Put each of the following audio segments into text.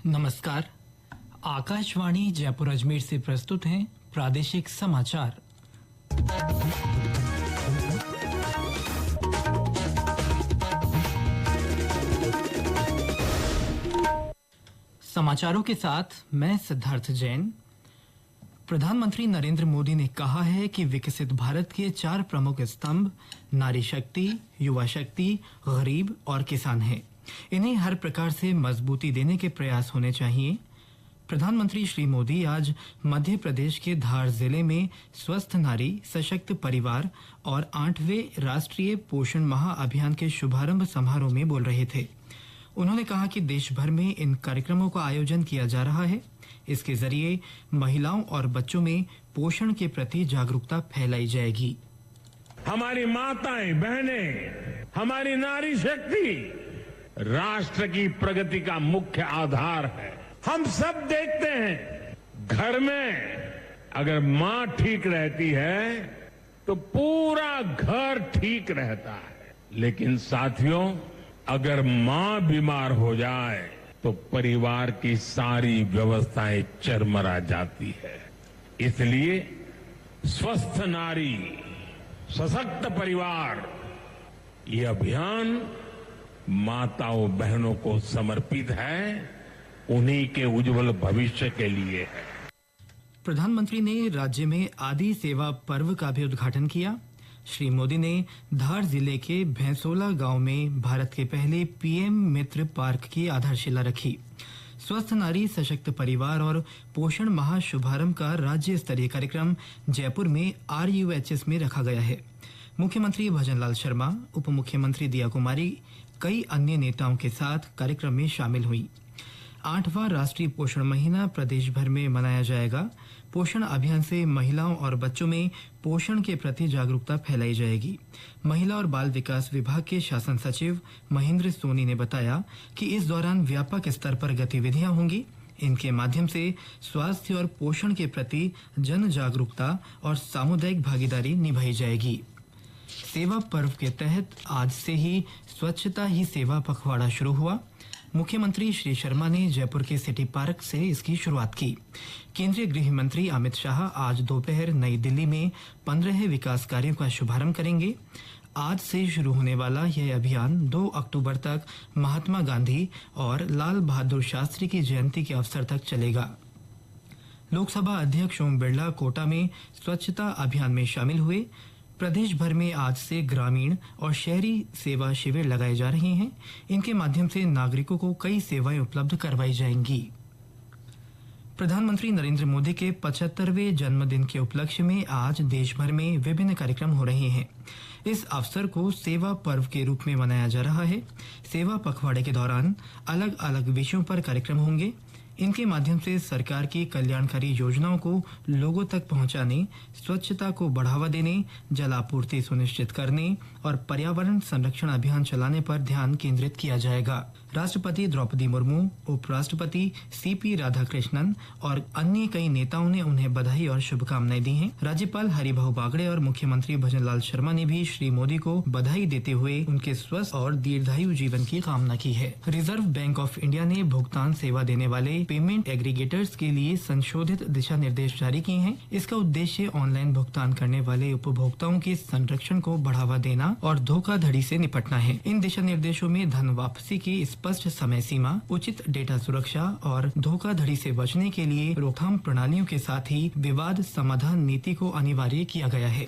नमस्कार। आकाशवाणी जयपुर अजमेर से प्रस्तुत हैं प्रादेशिक समाचार। समाचारों के साथ मैं सिद्धार्थ जैन। प्रधानमंत्री नरेंद्र मोदी ने कहा है कि विकसित भारत के 4 प्रमुख स्तंभ नारी शक्ति, युवा शक्ति, गरीब और किसान हैं। इन्हें हर प्रकार से मजबूती देने के प्रयास होने चाहिए। प्रधानमंत्री श्री मोदी आज मध्य प्रदेश के धार जिले में स्वस्थ नारी सशक्त परिवार और 8वें राष्ट्रीय पोषण माह अभियान के शुभारंभ समारोह में बोल रहे थे। उन्होंने कहा कि देश भर में इन कार्यक्रमों का आयोजन किया जा रहा है। इसके जरिए महिलाओं और बच्चों में पोषण के प्रति जागरूकता फैलाई जाएगी। हमारी माताएं, बहनें, हमारी नारी शक्ति राष्ट्र की प्रगति का मुख्य आधार है। हम सब देखते हैं, घर में अगर मां ठीक रहती है तो पूरा घर ठीक रहता है। लेकिन साथियों, अगर मां बीमार हो जाए तो परिवार की सारी व्यवस्थाएं चरमरा जाती है। इसलिए स्वस्थ नारी सशक्त परिवार ये अभियान माताओं बहनों को समर्पित है, उन्हीं के उज्जवल भविष्य के लिए है। प्रधानमंत्री ने राज्य में आदि सेवा पर्व का भी उद्घाटन किया। श्री मोदी ने धार जिले के भैंसोला गांव में भारत के पहले पीएम मित्र पार्क की आधारशिला रखी। स्वस्थ नारी सशक्त परिवार और पोषण माह शुभारंभ का राज्य स्तरीय कार्यक्रम जयपुर में RUHS में रखा गया है। मुख्यमंत्री भजनलाल शर्मा, उप मुख्यमंत्री दिया कुमारी, कई अन्य नेताओं के साथ कार्यक्रम में शामिल हुई। 8वां राष्ट्रीय पोषण महीना प्रदेश भर में मनाया जाएगा। पोषण अभियान से महिलाओं और बच्चों में पोषण के प्रति जागरूकता फैलाई जाएगी। महिला और बाल विकास विभाग के शासन सचिव महेंद्र सोनी ने बताया कि इस दौरान व्यापक स्तर पर गतिविधियां होंगी। इनके माध्यम से स्वास्थ्य और पोषण के प्रति जन जागरूकता और सामुदायिक भागीदारी निभाई जाएगी। सेवा पर्व के तहत आज से ही स्वच्छता ही सेवा पखवाड़ा शुरू हुआ। मुख्यमंत्री श्री शर्मा ने जयपुर के सिटी पार्क से इसकी शुरुआत की। केंद्रीय गृह मंत्री अमित शाह आज दोपहर नई दिल्ली में 15 विकास कार्यों का शुभारंभ करेंगे। आज से शुरू होने वाला यह अभियान 2 अक्टूबर तक महात्मा गांधी और लाल बहादुर शास्त्री की जयंती के अवसर तक चलेगा। लोकसभा अध्यक्ष ओम बिरला कोटा में स्वच्छता अभियान में शामिल हुए। प्रदेश भर में आज से ग्रामीण और शहरी सेवा शिविर लगाए जा रहे हैं। इनके माध्यम से नागरिकों को कई सेवाएं उपलब्ध करवाई जाएंगी। प्रधानमंत्री नरेंद्र मोदी के 75वें जन्मदिन के उपलक्ष्य में आज देश भर में विभिन्न कार्यक्रम हो रहे हैं। इस अवसर को सेवा पर्व के रूप में मनाया जा रहा है। सेवा पखवाड़े के दौरान अलग अलग विषयों पर कार्यक्रम होंगे। इनके माध्यम से सरकार की कल्याणकारी योजनाओं को लोगों तक पहुंचाने, स्वच्छता को बढ़ावा देने, जल आपूर्ति सुनिश्चित करने और पर्यावरण संरक्षण अभियान चलाने पर ध्यान केंद्रित किया जाएगा। राष्ट्रपति द्रौपदी मुर्मू, उपराष्ट्रपति CP राधाकृष्णन और अन्य कई नेताओं ने उन्हें बधाई और शुभकामनाएं दी हैं। राज्यपाल हरिभाऊ बागड़े और मुख्यमंत्री भजनलाल शर्मा ने भी श्री मोदी को बधाई देते हुए उनके स्वस्थ और दीर्घायु जीवन की कामना की है। रिजर्व बैंक ऑफ इंडिया ने भुगतान सेवा देने वाले पेमेंट एग्रीगेटर्स के लिए संशोधित दिशा निर्देश जारी किए हैं। इसका उद्देश्य ऑनलाइन भुगतान करने वाले उपभोक्ताओं के संरक्षण को बढ़ावा देना और धोखाधड़ी से निपटना है। इन दिशा निर्देशों में धन वापसी की स्पष्ट समय सीमा, उचित डेटा सुरक्षा और धोखाधड़ी से बचने के लिए रोकथाम प्रणालियों के साथ ही विवाद समाधान नीति को अनिवार्य किया गया है।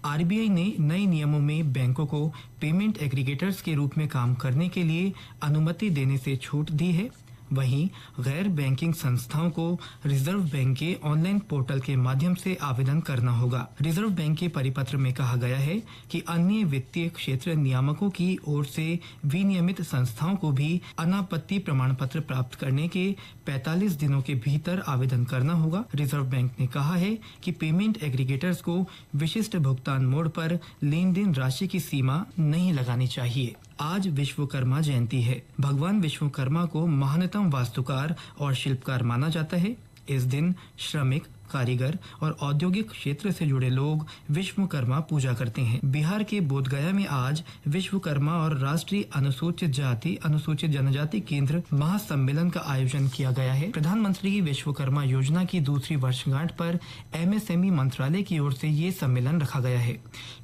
RBI ने नए नियमों में बैंकों को पेमेंट एग्रीगेटर्स के रूप में काम करने के लिए अनुमति देने से छूट दी है। वहीं गैर बैंकिंग संस्थाओं को रिजर्व बैंक के ऑनलाइन पोर्टल के माध्यम से आवेदन करना होगा। रिजर्व बैंक के परिपत्र में कहा गया है कि अन्य वित्तीय क्षेत्र नियामकों की ओर से विनियमित संस्थाओं को भी अनापत्ति प्रमाण पत्र प्राप्त करने के 45 दिनों के भीतर आवेदन करना होगा। रिजर्व बैंक ने कहा है कि पेमेंट एग्रीगेटर्स को विशिष्ट भुगतान मोड पर लेन देन राशि की सीमा नहीं लगानी चाहिए। आज विश्वकर्मा जयंती है। भगवान विश्वकर्मा को महानतम वास्तुकार और शिल्पकार माना जाता है। इस दिन श्रमिक, कारीगर और औद्योगिक क्षेत्र से जुड़े लोग विश्वकर्मा पूजा करते हैं। बिहार के बोधगया में आज विश्वकर्मा और राष्ट्रीय अनुसूचित जाति अनुसूचित जनजाति केंद्र महासम्मेलन का आयोजन किया गया है। प्रधानमंत्री विश्वकर्मा योजना की दूसरी वर्षगांठ पर MSME मंत्रालय की ओर से ये सम्मेलन रखा गया है।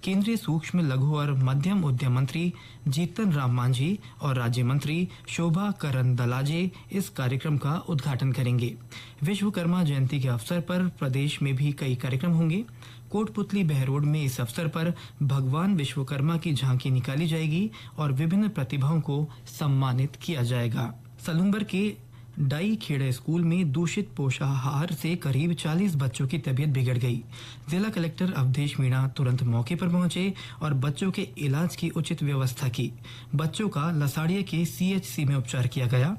केंद्रीय सूक्ष्म लघु और मध्यम उद्यम मंत्री जीतन राम मांझी और राज्य मंत्री शोभा करंदलाजे इस कार्यक्रम का उद्घाटन करेंगे। विश्वकर्मा जयंती के अवसर पर प्रदेश में भी कई कार्यक्रम होंगे। कोटपुतली बहरोड में इस अवसर पर भगवान विश्वकर्मा की झांकी निकाली जाएगी और विभिन्न प्रतिभाओं को सम्मानित किया जाएगा। सलूंबर के डाई खेड़ा स्कूल में दूषित पोषाहार से करीब 40 बच्चों की तबीयत बिगड़ गई। जिला कलेक्टर अवधेश मीणा तुरंत मौके पर पहुंचे और बच्चों के इलाज की उचित व्यवस्था की। बच्चों का लसाड़िया के CHC में उपचार किया गया।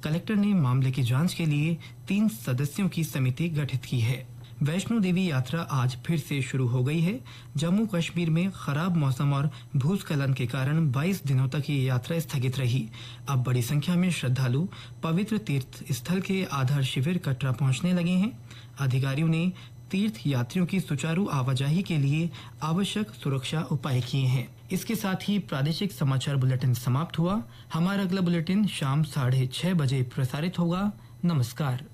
कलेक्टर ने मामले की जांच के लिए 3 सदस्यों की समिति गठित की है। वैष्णो देवी यात्रा आज फिर से शुरू हो गई है। जम्मू कश्मीर में खराब मौसम और भूस्खलन के कारण 22 दिनों तक ये यात्रा स्थगित रही। अब बड़ी संख्या में श्रद्धालु पवित्र तीर्थ स्थल के आधार शिविर कटरा पहुंचने लगे हैं। अधिकारियों ने तीर्थ यात्रियों की सुचारू आवाजाही के लिए आवश्यक सुरक्षा उपाय किए हैं। इसके साथ ही प्रादेशिक समाचार बुलेटिन समाप्त हुआ। हमारा अगला बुलेटिन शाम 6:30 बजे प्रसारित होगा। नमस्कार।